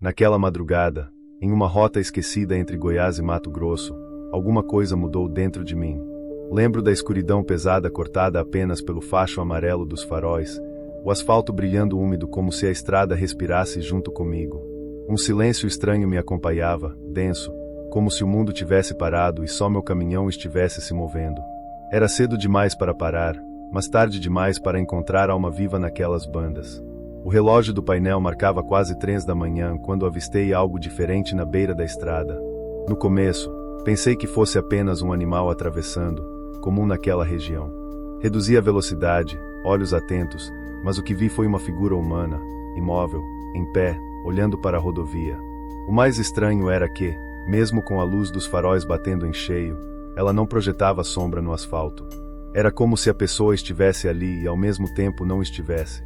Naquela madrugada, em uma rota esquecida entre Goiás e Mato Grosso, alguma coisa mudou dentro de mim. Lembro da escuridão pesada cortada apenas pelo facho amarelo dos faróis, o asfalto brilhando úmido como se a estrada respirasse junto comigo. Um silêncio estranho me acompanhava, denso, como se o mundo tivesse parado e só meu caminhão estivesse se movendo. Era cedo demais para parar, mas tarde demais para encontrar alma viva naquelas bandas. O relógio do painel marcava quase 3 da manhã quando avistei algo diferente na beira da estrada. No começo, pensei que fosse apenas um animal atravessando, comum naquela região. Reduzi a velocidade, olhos atentos, mas o que vi foi uma figura humana, imóvel, em pé, olhando para a rodovia. O mais estranho era que, mesmo com a luz dos faróis batendo em cheio, ela não projetava sombra no asfalto. Era como se a pessoa estivesse ali e ao mesmo tempo não estivesse.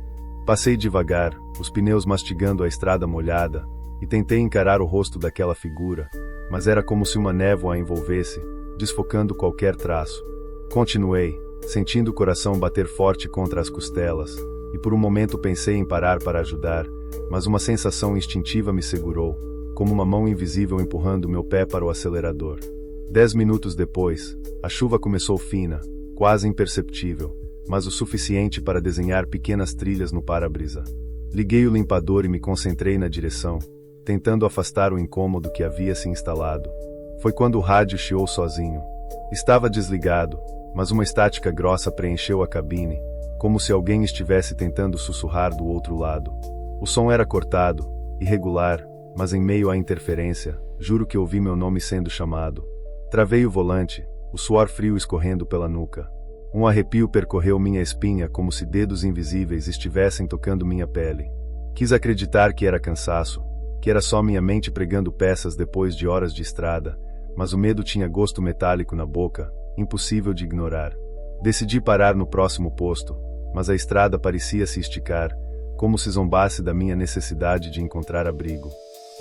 Passei devagar, os pneus mastigando a estrada molhada, e tentei encarar o rosto daquela figura, mas era como se uma névoa a envolvesse, desfocando qualquer traço. Continuei, sentindo o coração bater forte contra as costelas, e por um momento pensei em parar para ajudar, mas uma sensação instintiva me segurou, como uma mão invisível empurrando meu pé para o acelerador. 10 minutos depois, a chuva começou fina, quase imperceptível, mas o suficiente para desenhar pequenas trilhas no para-brisa. Liguei o limpador e me concentrei na direção, tentando afastar o incômodo que havia se instalado. Foi quando o rádio chiou sozinho. Estava desligado, mas uma estática grossa preencheu a cabine, como se alguém estivesse tentando sussurrar do outro lado. O som era cortado, irregular, mas em meio à interferência, juro que ouvi meu nome sendo chamado. Travei o volante, o suor frio escorrendo pela nuca. Um arrepio percorreu minha espinha como se dedos invisíveis estivessem tocando minha pele. Quis acreditar que era cansaço, que era só minha mente pregando peças depois de horas de estrada, mas o medo tinha gosto metálico na boca, impossível de ignorar. Decidi parar no próximo posto, mas a estrada parecia se esticar, como se zombasse da minha necessidade de encontrar abrigo.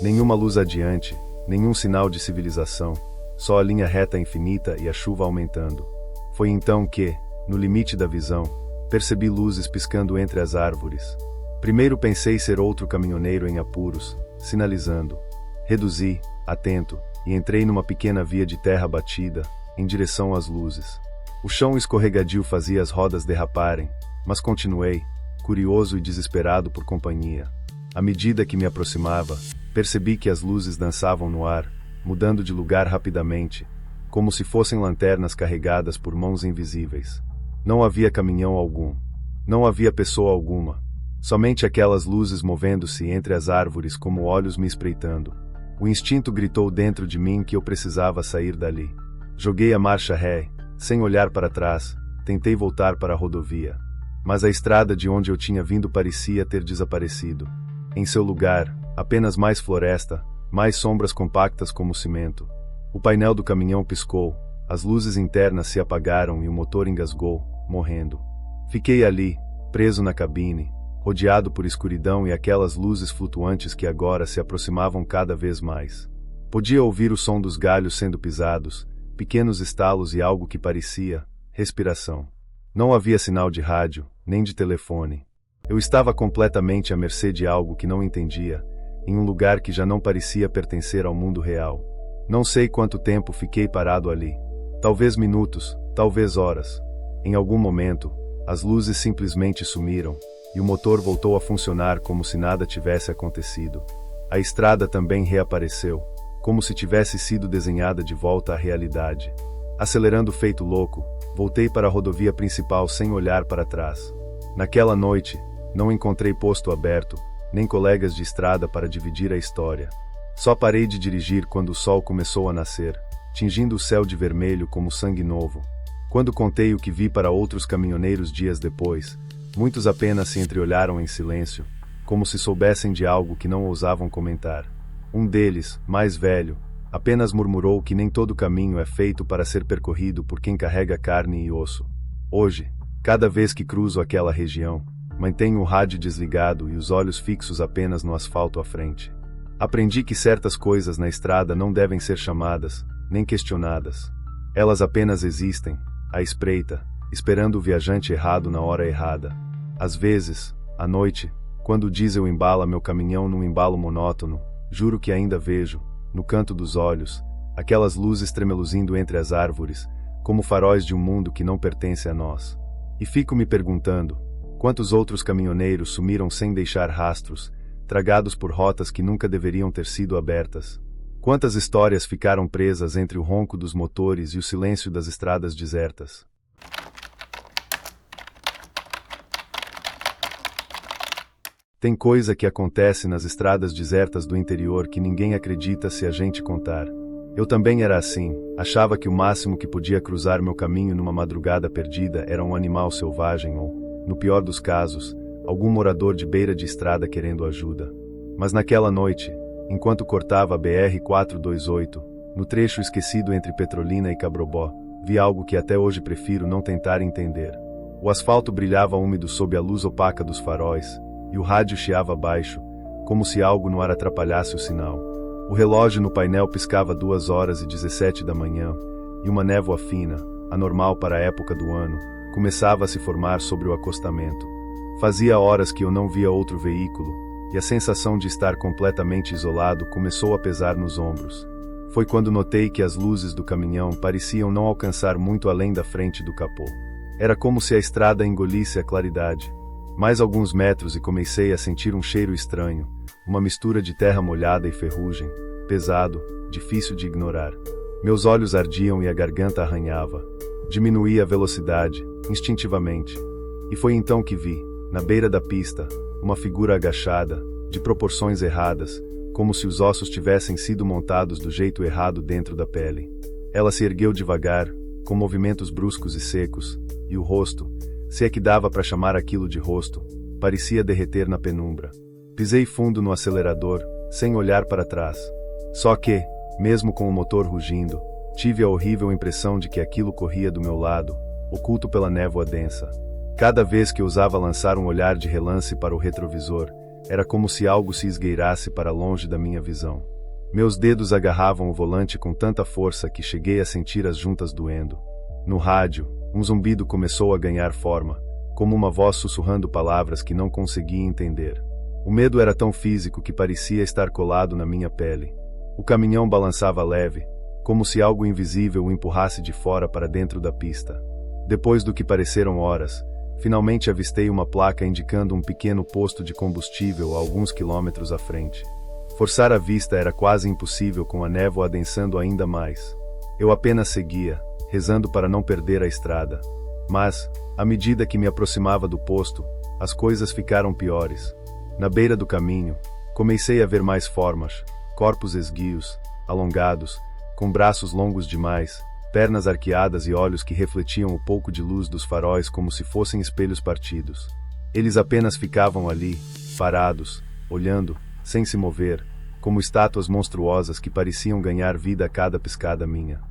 Nenhuma luz adiante, nenhum sinal de civilização, só a linha reta infinita e a chuva aumentando. Foi então que, no limite da visão, percebi luzes piscando entre as árvores. Primeiro pensei ser outro caminhoneiro em apuros, sinalizando. Reduzi, atento, e entrei numa pequena via de terra batida, em direção às luzes. O chão escorregadio fazia as rodas derraparem, mas continuei, curioso e desesperado por companhia. À medida que me aproximava, percebi que as luzes dançavam no ar, mudando de lugar rapidamente, como se fossem lanternas carregadas por mãos invisíveis. Não havia caminhão algum. Não havia pessoa alguma. Somente aquelas luzes movendo-se entre as árvores como olhos me espreitando. O instinto gritou dentro de mim que eu precisava sair dali. Joguei a marcha ré, sem olhar para trás, tentei voltar para a rodovia. Mas a estrada de onde eu tinha vindo parecia ter desaparecido. Em seu lugar, apenas mais floresta, mais sombras compactas como cimento. O painel do caminhão piscou, as luzes internas se apagaram e o motor engasgou, morrendo. Fiquei ali, preso na cabine, rodeado por escuridão e aquelas luzes flutuantes que agora se aproximavam cada vez mais. Podia ouvir o som dos galhos sendo pisados, pequenos estalos e algo que parecia respiração. Não havia sinal de rádio, nem de telefone. Eu estava completamente à mercê de algo que não entendia, em um lugar que já não parecia pertencer ao mundo real. Não sei quanto tempo fiquei parado ali. Talvez minutos, talvez horas. Em algum momento, as luzes simplesmente sumiram, e o motor voltou a funcionar como se nada tivesse acontecido. A estrada também reapareceu, como se tivesse sido desenhada de volta à realidade. Acelerando feito louco, voltei para a rodovia principal sem olhar para trás. Naquela noite, não encontrei posto aberto, nem colegas de estrada para dividir a história. Só parei de dirigir quando o sol começou a nascer, tingindo o céu de vermelho como sangue novo. Quando contei o que vi para outros caminhoneiros dias depois, muitos apenas se entreolharam em silêncio, como se soubessem de algo que não ousavam comentar. Um deles, mais velho, apenas murmurou que nem todo caminho é feito para ser percorrido por quem carrega carne e osso. Hoje, cada vez que cruzo aquela região, mantenho o rádio desligado e os olhos fixos apenas no asfalto à frente. Aprendi que certas coisas na estrada não devem ser chamadas, nem questionadas. Elas apenas existem, à espreita, esperando o viajante errado na hora errada. Às vezes, à noite, quando o diesel embala meu caminhão num embalo monótono, juro que ainda vejo, no canto dos olhos, aquelas luzes tremeluzindo entre as árvores, como faróis de um mundo que não pertence a nós. E fico me perguntando, quantos outros caminhoneiros sumiram sem deixar rastros, tragados por rotas que nunca deveriam ter sido abertas? Quantas histórias ficaram presas entre o ronco dos motores e o silêncio das estradas desertas? Tem coisa que acontece nas estradas desertas do interior que ninguém acredita se a gente contar. Eu também era assim, achava que o máximo que podia cruzar meu caminho numa madrugada perdida era um animal selvagem ou, no pior dos casos, algum morador de beira de estrada querendo ajuda. Mas naquela noite, enquanto cortava a BR-428, no trecho esquecido entre Petrolina e Cabrobó, vi algo que até hoje prefiro não tentar entender. O asfalto brilhava úmido sob a luz opaca dos faróis, e o rádio chiava baixo, como se algo no ar atrapalhasse o sinal. O relógio no painel piscava 2h17 da manhã, e uma névoa fina, anormal para a época do ano, começava a se formar sobre o acostamento. Fazia horas que eu não via outro veículo, e a sensação de estar completamente isolado começou a pesar nos ombros. Foi quando notei que as luzes do caminhão pareciam não alcançar muito além da frente do capô. Era como se a estrada engolisse a claridade. Mais alguns metros e comecei a sentir um cheiro estranho, uma mistura de terra molhada e ferrugem, pesado, difícil de ignorar. Meus olhos ardiam e a garganta arranhava. Diminuí a velocidade, instintivamente. E foi então que vi, na beira da pista, uma figura agachada, de proporções erradas, como se os ossos tivessem sido montados do jeito errado dentro da pele. Ela se ergueu devagar, com movimentos bruscos e secos, e o rosto, se é que dava para chamar aquilo de rosto, parecia derreter na penumbra. Pisei fundo no acelerador, sem olhar para trás. Só que, mesmo com o motor rugindo, tive a horrível impressão de que aquilo corria do meu lado, oculto pela névoa densa. Cada vez que ousava lançar um olhar de relance para o retrovisor, era como se algo se esgueirasse para longe da minha visão. Meus dedos agarravam o volante com tanta força que cheguei a sentir as juntas doendo. No rádio, um zumbido começou a ganhar forma, como uma voz sussurrando palavras que não conseguia entender. O medo era tão físico que parecia estar colado na minha pele. O caminhão balançava leve, como se algo invisível o empurrasse de fora para dentro da pista. Depois do que pareceram horas, finalmente avistei uma placa indicando um pequeno posto de combustível a alguns quilômetros à frente. Forçar a vista era quase impossível com a névoa adensando ainda mais. Eu apenas seguia, rezando para não perder a estrada. Mas, à medida que me aproximava do posto, as coisas ficaram piores. Na beira do caminho, comecei a ver mais formas, corpos esguios, alongados, com braços longos demais, pernas arqueadas e olhos que refletiam o pouco de luz dos faróis como se fossem espelhos partidos. Eles apenas ficavam ali, parados, olhando, sem se mover, como estátuas monstruosas que pareciam ganhar vida a cada piscada minha.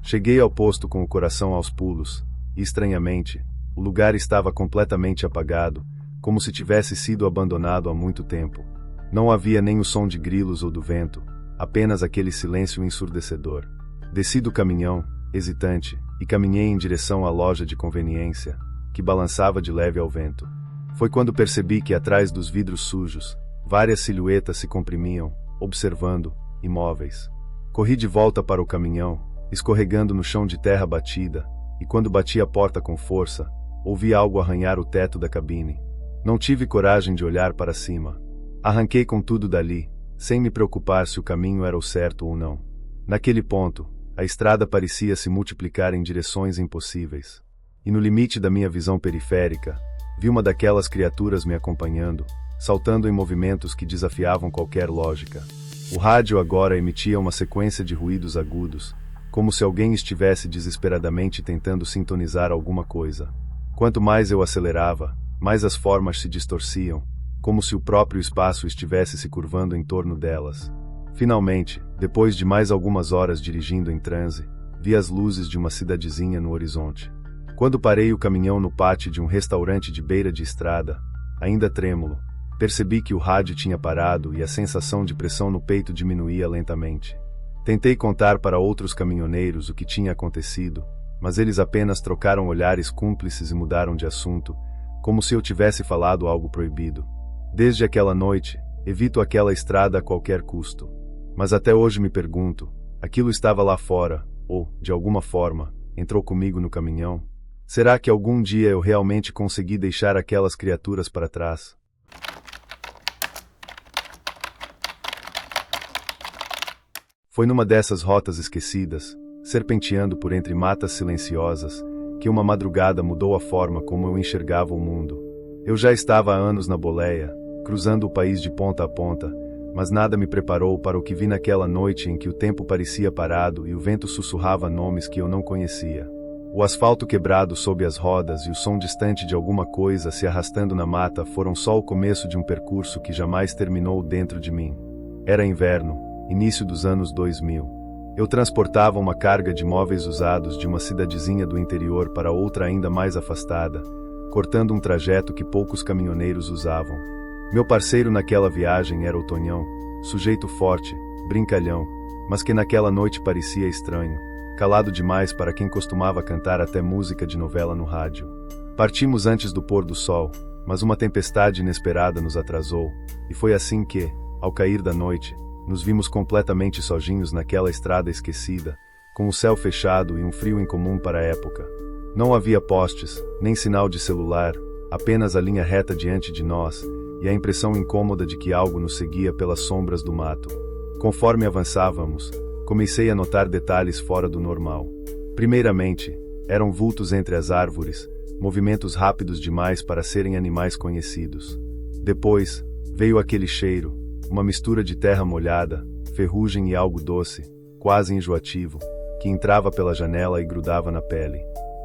Cheguei ao posto com o coração aos pulos, e estranhamente, o lugar estava completamente apagado, como se tivesse sido abandonado há muito tempo. Não havia nem o som de grilos ou do vento, apenas aquele silêncio ensurdecedor. Desci do caminhão, hesitante, e caminhei em direção à loja de conveniência, que balançava de leve ao vento. Foi quando percebi que atrás dos vidros sujos, várias silhuetas se comprimiam, observando, imóveis. Corri de volta para o caminhão, escorregando no chão de terra batida, e quando bati a porta com força, ouvi algo arranhar o teto da cabine. Não tive coragem de olhar para cima. Arranquei com tudo dali, sem me preocupar se o caminho era o certo ou não. Naquele ponto, a estrada parecia se multiplicar em direções impossíveis. E no limite da minha visão periférica, vi uma daquelas criaturas me acompanhando, saltando em movimentos que desafiavam qualquer lógica. O rádio agora emitia uma sequência de ruídos agudos, como se alguém estivesse desesperadamente tentando sintonizar alguma coisa. Quanto mais eu acelerava, mais as formas se distorciam, como se o próprio espaço estivesse se curvando em torno delas. Finalmente, depois de mais algumas horas dirigindo em transe, vi as luzes de uma cidadezinha no horizonte. Quando parei o caminhão no pátio de um restaurante de beira de estrada, ainda trêmulo, percebi que o rádio tinha parado e a sensação de pressão no peito diminuía lentamente. Tentei contar para outros caminhoneiros o que tinha acontecido, mas eles apenas trocaram olhares cúmplices e mudaram de assunto, como se eu tivesse falado algo proibido. Desde aquela noite, Evito aquela estrada a qualquer custo. Mas até hoje me pergunto, aquilo estava lá fora, ou, de alguma forma, entrou comigo no caminhão? Será que algum dia eu realmente consegui deixar aquelas criaturas para trás? Foi numa dessas rotas esquecidas, serpenteando por entre matas silenciosas, que uma madrugada mudou a forma como eu enxergava o mundo. Eu já estava há anos na boleia, cruzando o país de ponta a ponta, mas nada me preparou para o que vi naquela noite em que o tempo parecia parado e o vento sussurrava nomes que eu não conhecia. O asfalto quebrado sob as rodas e o som distante de alguma coisa se arrastando na mata foram só o começo de um percurso que jamais terminou dentro de mim. Era inverno, início dos anos 2000. Eu transportava uma carga de móveis usados de uma cidadezinha do interior para outra ainda mais afastada, cortando um trajeto que poucos caminhoneiros usavam. Meu parceiro naquela viagem era o Tonhão, sujeito forte, brincalhão, mas que naquela noite parecia estranho, calado demais para quem costumava cantar até música de novela no rádio. Partimos antes do pôr do sol, mas uma tempestade inesperada nos atrasou, e foi assim que, ao cair da noite, nos vimos completamente sozinhos naquela estrada esquecida, com o céu fechado e um frio incomum para a época. Não havia postes, nem sinal de celular, apenas a linha reta diante de nós, e a impressão incômoda de que algo nos seguia pelas sombras do mato. Conforme avançávamos, comecei a notar detalhes fora do normal. Primeiramente, eram vultos entre as árvores, movimentos rápidos demais para serem animais conhecidos. Depois, veio aquele cheiro, uma mistura de terra molhada, ferrugem e algo doce, quase enjoativo, que entrava pela janela e grudava na pele.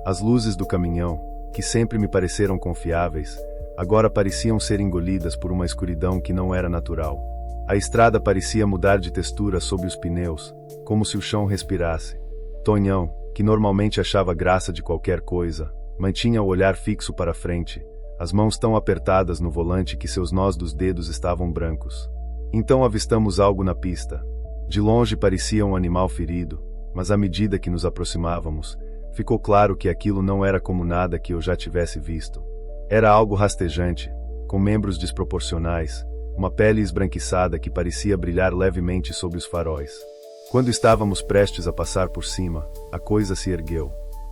As luzes do caminhão, que sempre me pareceram confiáveis, agora pareciam ser engolidas por uma escuridão que não era natural. A estrada parecia mudar de textura sob os pneus, como se o chão respirasse. Tonhão, que normalmente achava graça de qualquer coisa, mantinha o olhar fixo para frente, as mãos tão apertadas no volante que seus nós dos dedos estavam brancos. Então avistamos algo na pista. De longe parecia um animal ferido, mas à medida que nos aproximávamos, ficou claro que aquilo não era como nada que eu já tivesse visto. Era algo rastejante, com membros desproporcionais, uma pele esbranquiçada que parecia brilhar levemente sob os faróis. Quando estávamos prestes a passar por cima, a coisa se ergueu.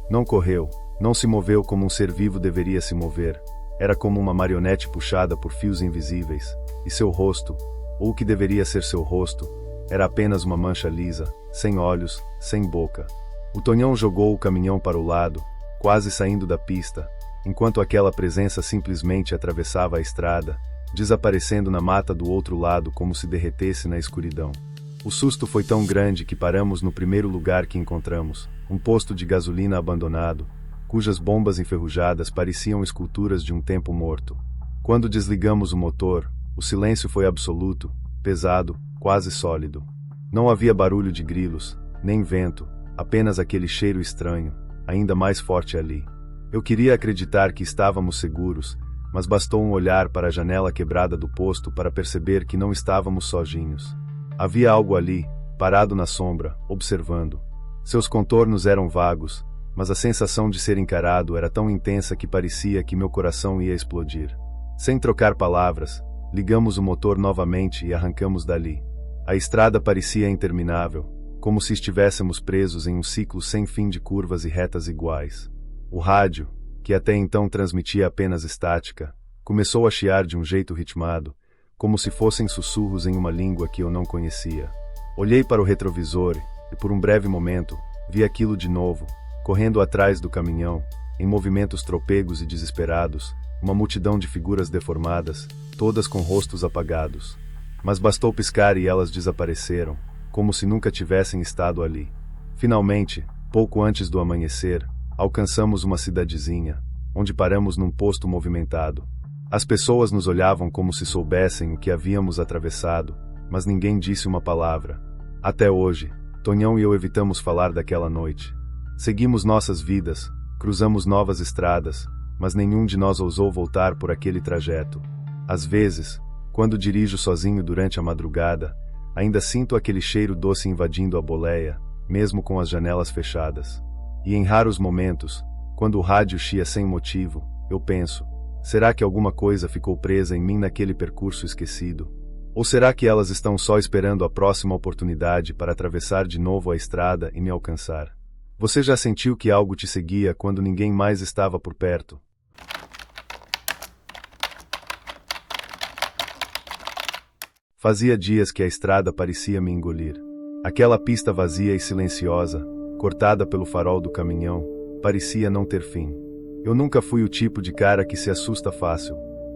Não correu, não se moveu como um ser vivo deveria se mover. Era como uma marionete puxada por fios invisíveis, e seu rosto, ou o que deveria ser seu rosto, era apenas uma mancha lisa, sem olhos, sem boca. O Tonhão jogou o caminhão para o lado, quase saindo da pista, enquanto aquela presença simplesmente atravessava a estrada, desaparecendo na mata do outro lado como se derretesse na escuridão. O susto foi tão grande que paramos no primeiro lugar que encontramos, um posto de gasolina abandonado, cujas bombas enferrujadas pareciam esculturas de um tempo morto. Quando desligamos o motor, o silêncio foi absoluto, pesado, quase sólido. Não havia barulho de grilos, nem vento, apenas aquele cheiro estranho, ainda mais forte ali. Eu queria acreditar que estávamos seguros, mas bastou um olhar para a janela quebrada do posto para perceber que não estávamos sozinhos. Havia algo ali, parado na sombra, observando. Seus contornos eram vagos, mas a sensação de ser encarado era tão intensa que parecia que meu coração ia explodir. Sem trocar palavras, ligamos o motor novamente e arrancamos dali. A estrada parecia interminável, como se estivéssemos presos em um ciclo sem fim de curvas e retas iguais. O rádio, que até então transmitia apenas estática, começou a chiar de um jeito ritmado, como se fossem sussurros em uma língua que eu não conhecia. Olhei para o retrovisor e, por um breve momento, vi aquilo de novo, correndo atrás do caminhão, em movimentos tropegos e desesperados, uma multidão de figuras deformadas, todas com rostos apagados. Mas bastou piscar e elas desapareceram, como se nunca tivessem estado ali. Finalmente, pouco antes do amanhecer, alcançamos uma cidadezinha, onde paramos num posto movimentado. As pessoas nos olhavam como se soubessem o que havíamos atravessado, mas ninguém disse uma palavra. Até hoje, Tonhão e eu evitamos falar daquela noite. Seguimos nossas vidas, cruzamos novas estradas, mas nenhum de nós ousou voltar por aquele trajeto. Às vezes, quando dirijo sozinho durante a madrugada, ainda sinto aquele cheiro doce invadindo a boleia, mesmo com as janelas fechadas. E em raros momentos, quando o rádio chia sem motivo, eu penso, será que alguma coisa ficou presa em mim naquele percurso esquecido? Ou será que elas estão só esperando a próxima oportunidade para atravessar de novo a estrada e me alcançar? Você já sentiu que algo te seguia quando ninguém mais estava por perto? Fazia dias que a estrada parecia me engolir. Aquela pista vazia e silenciosa, cortada pelo farol do caminhão, parecia não ter fim. Eu nunca fui o tipo de cara que se assusta fácil.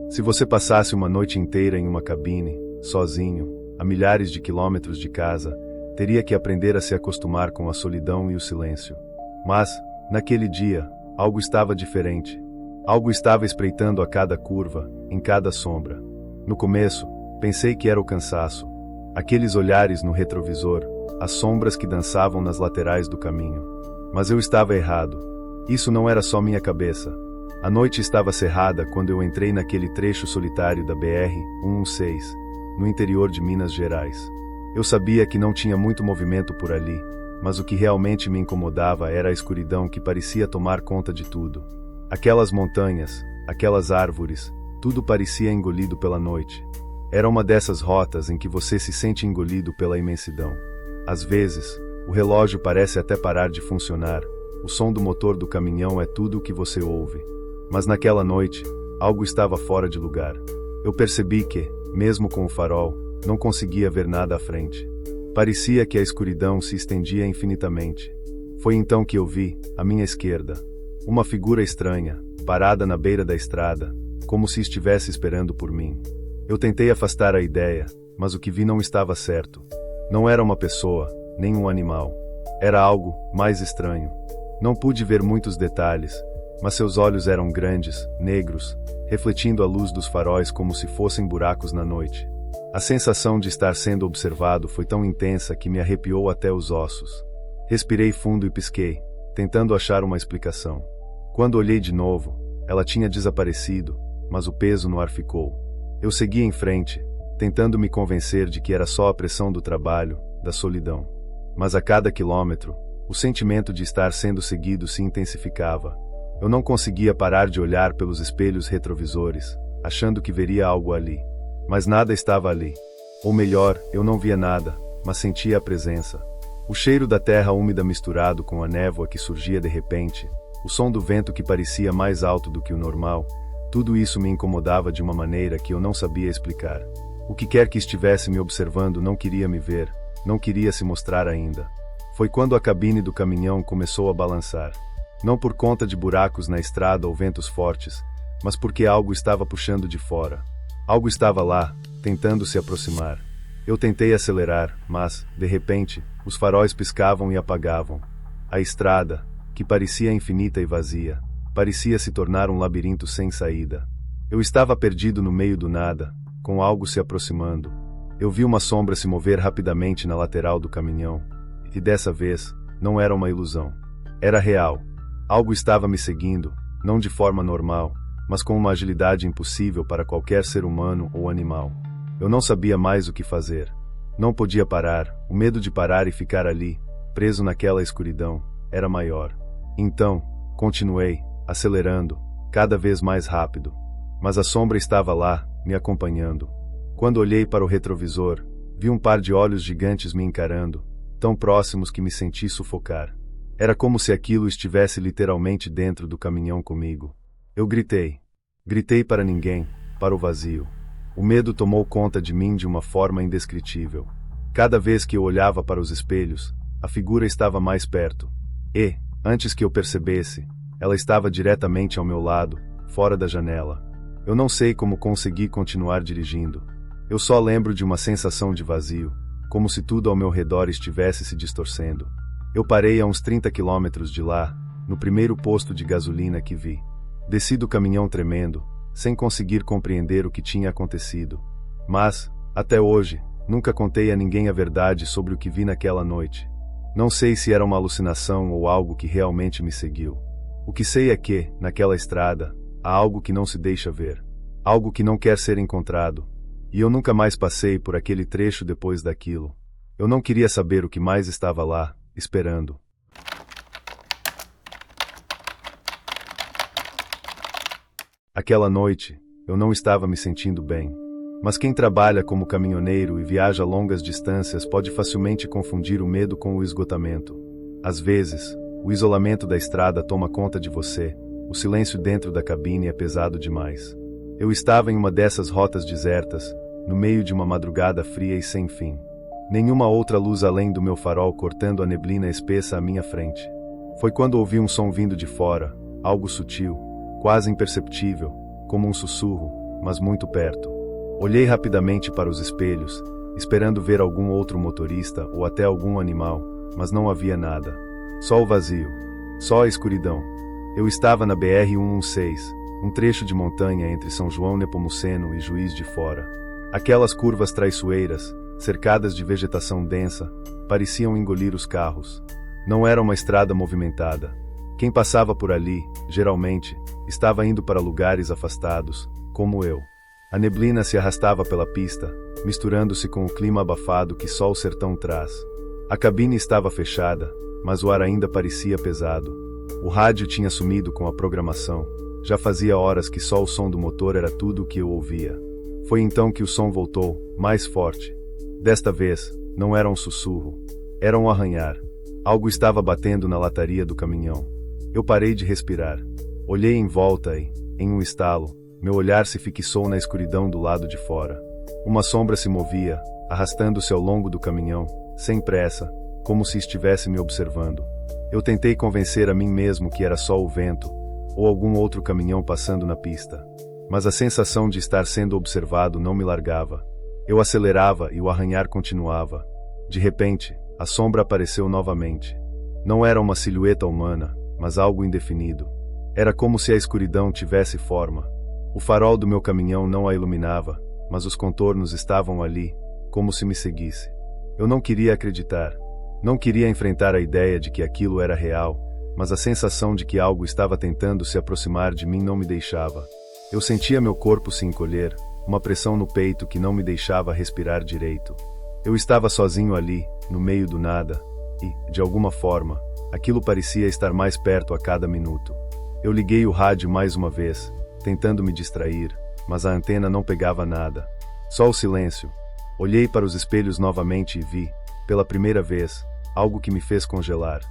Se você passasse uma noite inteira em uma cabine, sozinho, a milhares de quilômetros de casa, teria que aprender a se acostumar com a solidão e o silêncio. Mas, naquele dia, algo estava diferente. Algo estava espreitando a cada curva, em cada sombra. No começo, pensei que era o cansaço. Aqueles olhares no retrovisor, as sombras que dançavam nas laterais do caminho. Mas eu estava errado. Isso não era só minha cabeça. A noite estava cerrada quando eu entrei naquele trecho solitário da BR-116, no interior de Minas Gerais. Eu sabia que não tinha muito movimento por ali, mas o que realmente me incomodava era a escuridão que parecia tomar conta de tudo. Aquelas montanhas, aquelas árvores, tudo parecia engolido pela noite. Era uma dessas rotas em que você se sente engolido pela imensidão. Às vezes, o relógio parece até parar de funcionar, o som do motor do caminhão é tudo o que você ouve. Mas naquela noite, algo estava fora de lugar. Eu percebi que, mesmo com o farol, não conseguia ver nada à frente. Parecia que a escuridão se estendia infinitamente. Foi então que eu vi, à minha esquerda, uma figura estranha, parada na beira da estrada, como se estivesse esperando por mim. Eu tentei afastar a ideia, mas o que vi não estava certo. Não era uma pessoa, nem um animal. Era algo mais estranho. Não pude ver muitos detalhes, mas seus olhos eram grandes, negros, refletindo a luz dos faróis como se fossem buracos na noite. A sensação de estar sendo observado foi tão intensa que me arrepiou até os ossos. Respirei fundo e pisquei, tentando achar uma explicação. Quando olhei de novo, ela tinha desaparecido, mas o peso no ar ficou. Eu segui em frente, tentando me convencer de que era só a pressão do trabalho, da solidão. Mas a cada quilômetro, o sentimento de estar sendo seguido se intensificava. Eu não conseguia parar de olhar pelos espelhos retrovisores, achando que veria algo ali. Mas nada estava ali. Ou melhor, eu não via nada, mas sentia a presença. O cheiro da terra úmida misturado com a névoa que surgia de repente, o som do vento que parecia mais alto do que o normal, tudo isso me incomodava de uma maneira que eu não sabia explicar. O que quer que estivesse me observando não queria me ver, não queria se mostrar ainda. Foi quando a cabine do caminhão começou a balançar. Não por conta de buracos na estrada ou ventos fortes, mas porque algo estava puxando de fora. Algo estava lá, tentando se aproximar. Eu tentei acelerar, mas, de repente, os faróis piscavam e apagavam. A estrada, que parecia infinita e vazia, parecia se tornar um labirinto sem saída. Eu estava perdido no meio do nada, com algo se aproximando. Eu vi uma sombra se mover rapidamente na lateral do caminhão. E dessa vez, não era uma ilusão. Era real. Algo estava me seguindo, não de forma normal, mas com uma agilidade impossível para qualquer ser humano ou animal. Eu não sabia mais o que fazer. Não podia parar, o medo de parar e ficar ali, preso naquela escuridão, era maior. Então, continuei, acelerando, cada vez mais rápido. Mas a sombra estava lá, me acompanhando. Quando olhei para o retrovisor, vi um par de olhos gigantes me encarando, tão próximos que me senti sufocar. Era como se aquilo estivesse literalmente dentro do caminhão comigo. Eu gritei. Gritei para ninguém, para o vazio. O medo tomou conta de mim de uma forma indescritível. Cada vez que eu olhava para os espelhos, a figura estava mais perto. E, antes que eu percebesse, ela estava diretamente ao meu lado, fora da janela. Eu não sei como consegui continuar dirigindo. Eu só lembro de uma sensação de vazio, como se tudo ao meu redor estivesse se distorcendo. Eu parei a uns 30 quilômetros de lá, no primeiro posto de gasolina que vi. Desci do caminhão tremendo, sem conseguir compreender o que tinha acontecido. Mas, até hoje, nunca contei a ninguém a verdade sobre o que vi naquela noite. Não sei se era uma alucinação ou algo que realmente me seguiu. O que sei é que, naquela estrada, há algo que não se deixa ver. Algo que não quer ser encontrado. E eu nunca mais passei por aquele trecho depois daquilo. Eu não queria saber o que mais estava lá, esperando. Aquela noite, eu não estava me sentindo bem. Mas quem trabalha como caminhoneiro e viaja longas distâncias pode facilmente confundir o medo com o esgotamento. Às vezes, o isolamento da estrada toma conta de você, o silêncio dentro da cabine é pesado demais. Eu estava em uma dessas rotas desertas, no meio de uma madrugada fria e sem fim. Nenhuma outra luz além do meu farol cortando a neblina espessa à minha frente. Foi quando ouvi um som vindo de fora, algo sutil, quase imperceptível, como um sussurro, mas muito perto. Olhei rapidamente para os espelhos, esperando ver algum outro motorista ou até algum animal, mas não havia nada. Só o vazio. Só a escuridão. Eu estava na BR-116, um trecho de montanha entre São João Nepomuceno e Juiz de Fora. Aquelas curvas traiçoeiras, cercadas de vegetação densa, pareciam engolir os carros. Não era uma estrada movimentada. Quem passava por ali, geralmente, estava indo para lugares afastados, como eu. A neblina se arrastava pela pista, misturando-se com o clima abafado que só o sertão traz. A cabine estava fechada, mas o ar ainda parecia pesado. O rádio tinha sumido com a programação. Já fazia horas que só o som do motor era tudo o que eu ouvia. Foi então que o som voltou, mais forte. Desta vez, não era um sussurro. Era um arranhar. Algo estava batendo na lataria do caminhão. Eu parei de respirar. Olhei em volta e, em um estalo, meu olhar se fixou na escuridão do lado de fora. Uma sombra se movia, arrastando-se ao longo do caminhão, sem pressa, como se estivesse me observando. Eu tentei convencer a mim mesmo que era só o vento, ou algum outro caminhão passando na pista. Mas a sensação de estar sendo observado não me largava. Eu acelerava e o arranhar continuava. De repente, a sombra apareceu novamente. Não era uma silhueta humana, mas algo indefinido. Era como se a escuridão tivesse forma. O farol do meu caminhão não a iluminava, mas os contornos estavam ali, como se me seguisse. Eu não queria acreditar. Não queria enfrentar a ideia de que aquilo era real, mas a sensação de que algo estava tentando se aproximar de mim não me deixava. Eu sentia meu corpo se encolher, uma pressão no peito que não me deixava respirar direito. Eu estava sozinho ali, no meio do nada, e, de alguma forma, aquilo parecia estar mais perto a cada minuto. Eu liguei o rádio mais uma vez, tentando me distrair, mas a antena não pegava nada. Só o silêncio. Olhei para os espelhos novamente e vi, pela primeira vez, algo que me fez congelar.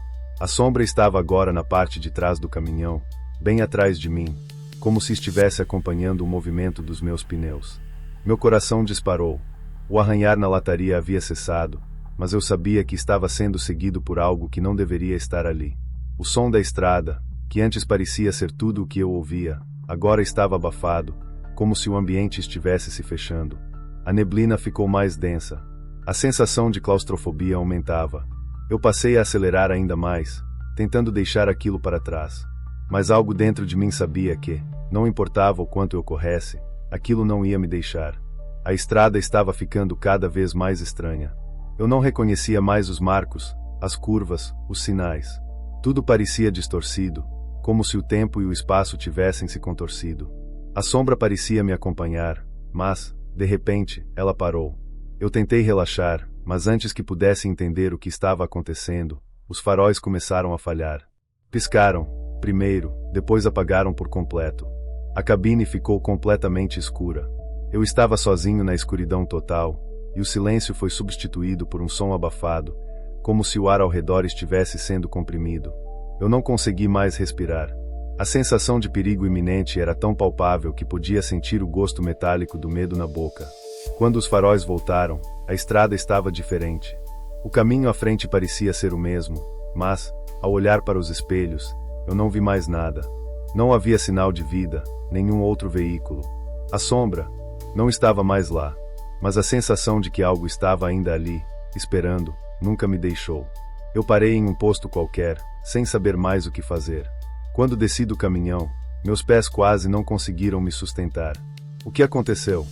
A sombra estava agora na parte de trás do caminhão, bem atrás de mim, como se estivesse acompanhando o movimento dos meus pneus. Meu coração disparou. O arranhar na lataria havia cessado, mas eu sabia que estava sendo seguido por algo que não deveria estar ali. O som da estrada, que antes parecia ser tudo o que eu ouvia, agora estava abafado, como se o ambiente estivesse se fechando. A neblina ficou mais densa. A sensação de claustrofobia aumentava. Eu passei a acelerar ainda mais, tentando deixar aquilo para trás. Mas algo dentro de mim sabia que, não importava o quanto eu corresse, aquilo não ia me deixar. A estrada estava ficando cada vez mais estranha. Eu não reconhecia mais os marcos, as curvas, os sinais. Tudo parecia distorcido, como se o tempo e o espaço tivessem se contorcido. A sombra parecia me acompanhar, mas, de repente, ela parou. Eu tentei relaxar, mas antes que pudesse entender o que estava acontecendo, os faróis começaram a falhar. Piscaram, primeiro, depois apagaram por completo. A cabine ficou completamente escura. Eu estava sozinho na escuridão total, e o silêncio foi substituído por um som abafado, como se o ar ao redor estivesse sendo comprimido. Eu não consegui mais respirar. A sensação de perigo iminente era tão palpável que podia sentir o gosto metálico do medo na boca. Quando os faróis voltaram, a estrada estava diferente. O caminho à frente parecia ser o mesmo, mas, ao olhar para os espelhos, eu não vi mais nada. Não havia sinal de vida, nenhum outro veículo. A sombra não estava mais lá, mas a sensação de que algo estava ainda ali, esperando, nunca me deixou. Eu parei em um posto qualquer, sem saber mais o que fazer. Quando desci do caminhão, meus pés quase não conseguiram me sustentar. O que aconteceu?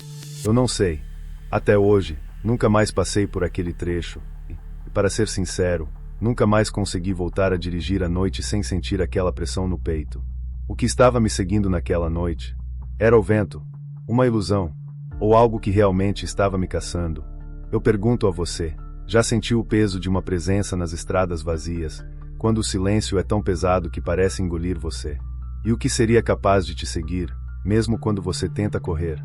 Eu não sei. Até hoje, nunca mais passei por aquele trecho, e, para ser sincero, nunca mais consegui voltar a dirigir à noite sem sentir aquela pressão no peito. O que estava me seguindo naquela noite? Era o vento? Uma ilusão? Ou algo que realmente estava me caçando? Eu pergunto a você, já sentiu o peso de uma presença nas estradas vazias, quando o silêncio é tão pesado que parece engolir você? E o que seria capaz de te seguir, mesmo quando você tenta correr?